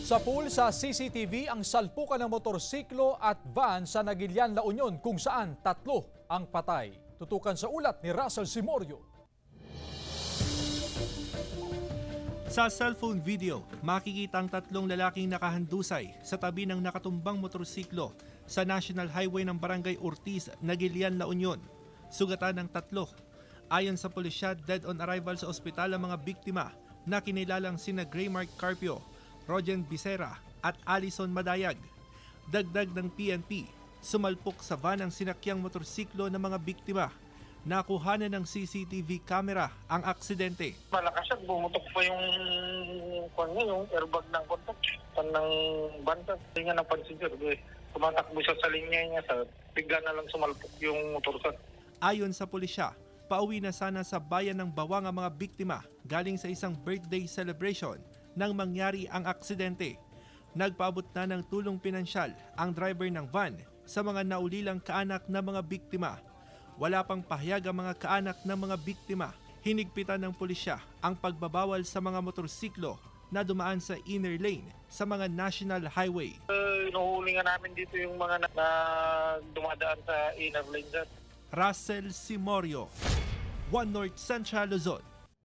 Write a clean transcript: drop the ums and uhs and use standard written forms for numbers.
Sa pool sa CCTV ang salpukan ng motorsiklo at van sa Nagilian, La Union kung saan 3 ang patay. Tutukan sa ulat ni Russell Simorio. Sa cellphone video, makikita ang 3 lalaking nakahandusay sa tabi ng nakatumbang motorsiklo sa National Highway ng Barangay Ortiz, Nagilian, La Union. Sugatan ng 3. Ayon sa pulisya, dead on arrival sa ospital ang mga biktima na kinilalang sina Graymark Carpio, Rogen Bisera at Alison Madayag. Dagdag ng PNP, sumalpok sa van ang sinakyang motorsiklo ng mga biktima. Nakuhanan ng CCTV camera ang aksidente. Malakas siya, bumutok pa yung airbag ng kontak ng banta. Hindi nga napansin siya. Tumatakbo siya sa linya niya, bigla na lang sumalpok yung motorsiklo. Ayon sa pulisya, pauwi na sana sa bayan ng Bawang ang mga biktima galing sa isang birthday celebration nang mangyari ang aksidente. Nagpaabot na ng tulong pinansyal ang driver ng van sa mga naulilang kaanak ng mga biktima. Wala pang pahayag ang mga kaanak ng mga biktima. Hinigpitan ng pulisya ang pagbabawal sa mga motorsiklo na dumaan sa inner lane sa mga national highway. Inuhuli nga namin dito yung mga na dumadaan sa inner lane dyan. Russell Simorio, One North Central Luzon.